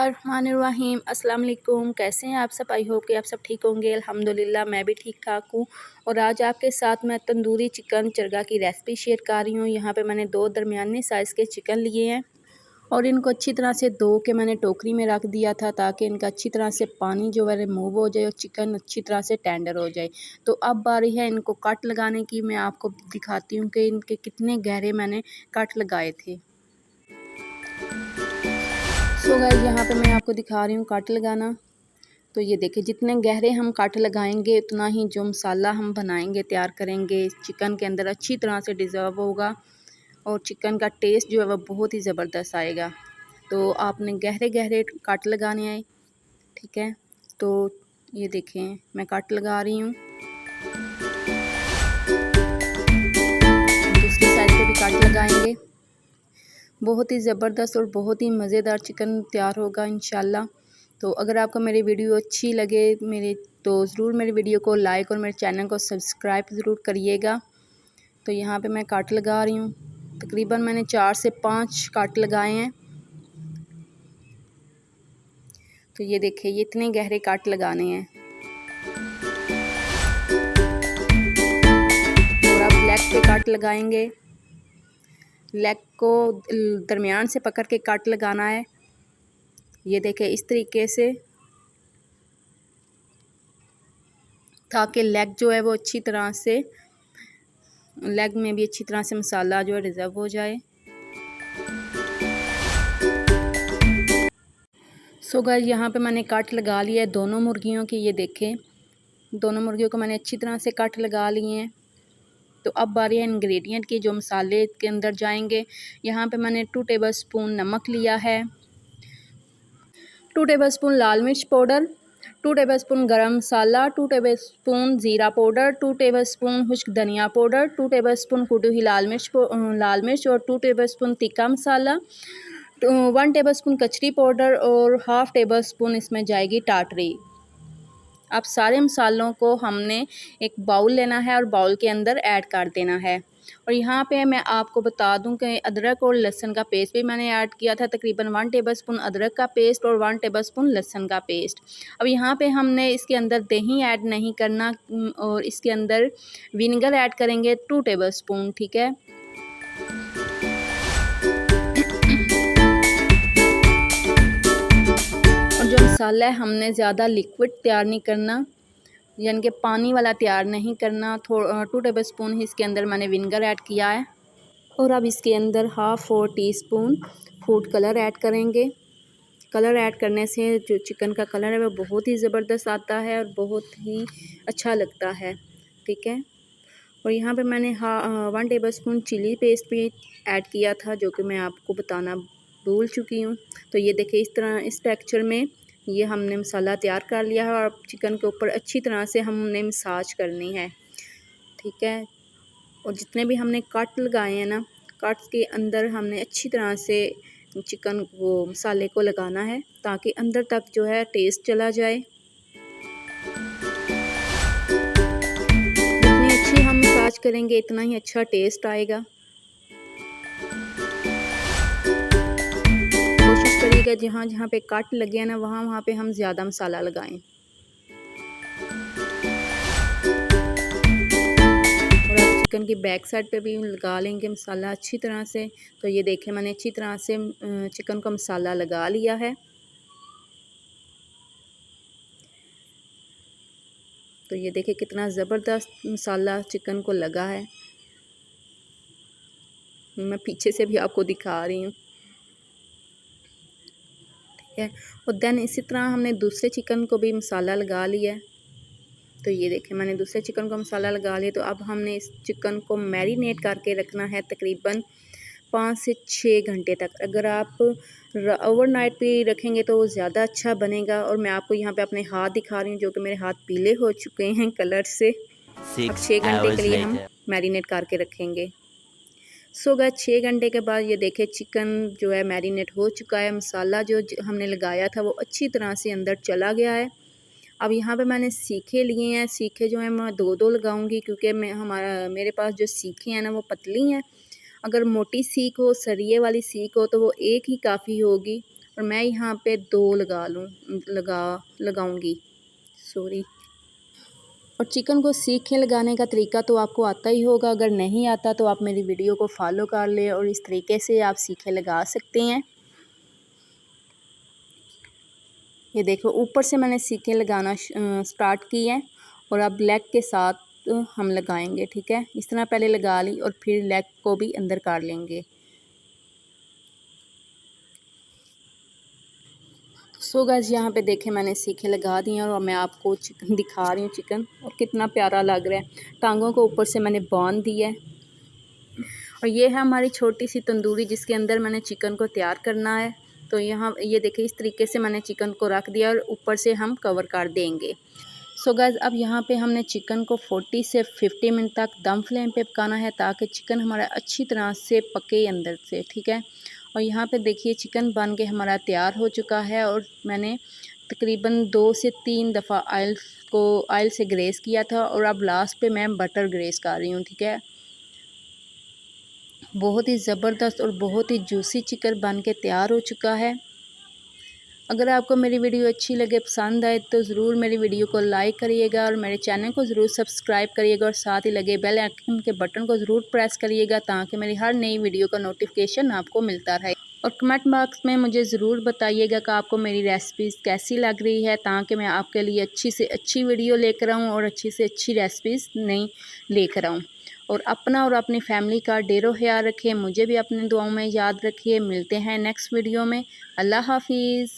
बिस्मिल्लाहिर्रहमानिर्रहीम। अस्सलाम वालेकुम। कैसे हैं आप सब? आई होप कि आप सब ठीक होंगे। अल्हम्दुलिल्लाह मैं भी ठीक ठाक हूँ। और आज आपके साथ मैं तंदूरी चिकन चरगा की रेसिपी शेयर कर रही हूँ। यहाँ पे मैंने 2 दरमियाने साइज़ के चिकन लिए हैं और इनको अच्छी तरह से धो के मैंने टोकरी में रख दिया था ताकि इनका अच्छी तरह से पानी जो है रिमूव हो जाए और चिकन अच्छी तरह से टेंडर हो जाए। तो अब बारी है इनको कट लगाने की। मैं आपको दिखाती हूँ कि इनके कितने गहरे मैंने कट लगाए थे। सो गाइस, यहाँ पे मैं आपको दिखा रही हूँ कट लगाना। तो ये देखिए, जितने गहरे हम कट लगाएंगे उतना ही जो मसाला हम बनाएंगे तैयार करेंगे चिकन के अंदर अच्छी तरह से डिज़र्व होगा और चिकन का टेस्ट जो है वह बहुत ही ज़बरदस्त आएगा। तो आपने गहरे गहरे कट लगाने हैं, ठीक है। तो ये देखें मैं कट लगा रही हूँ। दूसरी साइड पे भी कट लगाएंगे। बहुत ही ज़बरदस्त और बहुत ही मज़ेदार चिकन तैयार होगा इंशाल्लाह। तो अगर आपको मेरी वीडियो अच्छी लगे तो ज़रूर मेरी वीडियो को लाइक और मेरे चैनल को सब्सक्राइब ज़रूर करिएगा। तो यहाँ पे मैं कट लगा रही हूँ। तकरीबन मैंने 4 से 5 कट लगाए हैं। तो ये देखिए, ये इतने गहरे कट लगाने हैं। और अब लेग पे कट लगाएंगे। लेग को दरमियान से पकड़ के कट लगाना है। ये देखें इस तरीके से, ताकि लेग जो है वो अच्छी तरह से, लेग में भी अच्छी तरह से मसाला जो है रिजर्व हो जाए। सो गाइस, यहाँ पे मैंने कट लगा लिया है दोनों मुर्गियों की। ये देखें, दोनों मुर्गियों को मैंने अच्छी तरह से कट लगा लिए हैं। तो अब बारी है इंग्रेडिएंट की, जो मसाले के अंदर जाएंगे। यहाँ पे मैंने 2 टेबलस्पून नमक लिया है, 2 टेबलस्पून लाल मिर्च पाउडर, 2 टेबलस्पून गरम मसाला, 2 टेबलस्पून ज़ीरा पाउडर, 2 टेबलस्पून खुश्क धनिया पाउडर, 2 टेबलस्पून कुटी हुई लाल मिर्च और 2 टेबलस्पून तिक्का मसाला, 1 टेबलस्पून कचरी पाउडर और हाफ़ टेबल स्पून इसमें जाएगी टाटरी। अब सारे मसालों को हमने एक बाउल लेना है और बाउल के अंदर ऐड कर देना है। और यहाँ पे मैं आपको बता दूं कि अदरक और लहसुन का पेस्ट भी मैंने ऐड किया था, तकरीबन 1 टेबलस्पून अदरक का पेस्ट और 1 टेबलस्पून लहसुन का पेस्ट। अब यहाँ पे हमने इसके अंदर दही ऐड नहीं करना और इसके अंदर विनेगर ऐड करेंगे 2 टेबलस्पून, ठीक है। जो मसाला है हमने ज़्यादा लिक्विड तैयार नहीं करना, यानी कि पानी वाला तैयार नहीं करना। 2 टेबलस्पून ही इसके अंदर मैंने विनेगर ऐड किया है। और अब इसके अंदर 1/2 टीस्पून फूड कलर ऐड करेंगे। कलर ऐड करने से जो चिकन का कलर है वह बहुत ही ज़बरदस्त आता है और बहुत ही अच्छा लगता है, ठीक है। और यहाँ पे मैंने 1 टेबलस्पून चिली पेस्ट भी ऐड किया था, जो कि मैं आपको बताना भूल चुकी हूँ। तो ये देखिए, इस तरह इस टेक्सचर में ये हमने मसाला तैयार कर लिया है और चिकन के ऊपर अच्छी तरह से हमने मसाज करनी है, ठीक है। और जितने भी हमने कट लगाए हैं ना, कट्स के अंदर हमने अच्छी तरह से चिकन को मसाले को लगाना है ताकि अंदर तक जो है टेस्ट चला जाए। जितनी अच्छी हम मसाज करेंगे इतना ही अच्छा टेस्ट आएगा। कोशिश करिएगा जहाँ जहाँ पे कट लगे हैं ना, वहाँ पे हम ज़्यादा मसाला लगाएं। और अब चिकन की बैक साइड पे भी लगा लेंगे मसाला अच्छी तरह से। तो ये देखें, मैंने अच्छी तरह से चिकन को मसाला लगा लिया है। तो ये देखिए कितना ज़बरदस्त मसाला चिकन को लगा है। मैं पीछे से भी आपको दिखा रही हूँ, ठीक है। और देन इसी तरह हमने दूसरे चिकन को भी मसाला लगा लिया है। तो ये देखें, मैंने दूसरे चिकन को मसाला लगा लिया। तो अब हमने इस चिकन को मैरिनेट करके रखना है तकरीबन 5 से 6 घंटे तक। अगर आप ओवरनाइट भी रखेंगे तो वो ज़्यादा अच्छा बनेगा। और मैं आपको यहाँ पे अपने हाथ दिखा रही हूँ, जो कि मेरे हाथ पीले हो चुके हैं कलर से। अब 6 घंटे के लिए हम मैरिनेट करके रखेंगे। सो गाइस, 6 घंटे के बाद ये देखें चिकन जो है मैरिनेट हो चुका है। मसाला जो हमने लगाया था वो अच्छी तरह से अंदर चला गया है। अब यहाँ पे मैंने सीखे लिए हैं। सीखे जो है मैं 2-2 लगाऊंगी, क्योंकि मेरे पास जो सीखे हैं ना वो पतली हैं। अगर मोटी सीख हो, सरिये वाली सीख हो, तो वो एक ही काफ़ी होगी। और मैं यहाँ पे 2 लगाऊंगी सॉरी। और चिकन को सीख के लगाने का तरीका तो आपको आता ही होगा, अगर नहीं आता तो आप मेरी वीडियो को फॉलो कर लें और इस तरीके से आप सीखे लगा सकते हैं। ये देखो ऊपर से मैंने सीखे लगाना स्टार्ट की है और अब लेग के साथ हम लगाएंगे, ठीक है। इस तरह पहले लगा ली और फिर लेग को भी अंदर कर लेंगे। सो गाइस यहाँ पे देखें मैंने सीखे लगा दिए और मैं आपको चिकन दिखा रही हूँ। चिकन और कितना प्यारा लग रहा है, टांगों को ऊपर से मैंने बांध दिया है। और ये है हमारी छोटी सी तंदूरी जिसके अंदर मैंने चिकन को तैयार करना है। तो यहाँ ये देखिए इस तरीके से मैंने चिकन को रख दिया और ऊपर से हम कवर कर देंगे। सो गाइस अब यहाँ पे हमने चिकन को 40 से 50 मिनट तक दम फ्लेम पे पकाना है ताकि चिकन हमारा अच्छी तरह से पके अंदर से, ठीक है। और यहाँ पे देखिए चिकन बन के हमारा तैयार हो चुका है और मैंने तकरीबन 2 से 3 दफ़ा ऑयल से ग्रेस किया था और अब लास्ट पे मैं बटर ग्रेस कर रही हूँ, ठीक है। बहुत ही ज़बरदस्त और बहुत ही जूसी चिकन बन के तैयार हो चुका है। अगर आपको मेरी वीडियो अच्छी लगे, पसंद आए तो ज़रूर मेरी वीडियो को लाइक करिएगा और मेरे चैनल को ज़रूर सब्सक्राइब करिएगा और साथ ही लगे बेल आइकन के बटन को ज़रूर प्रेस करिएगा ताकि मेरी हर नई वीडियो का नोटिफिकेशन आपको मिलता रहे। और कमेंट बॉक्स में मुझे ज़रूर बताइएगा कि आपको मेरी रेसिपीज़ कैसी लग रही है ताकि मैं आपके लिए अच्छी से अच्छी वीडियो लेकर आऊँ और अच्छी से अच्छी रेसिपीज़ नई लेकर आऊँ। और अपना और अपनी फैमिली का ढेरों ख्याल रखिए, मुझे भी अपनी दुआओं में याद रखिए। मिलते हैं नेक्स्ट वीडियो में। अल्लाह हाफिज़।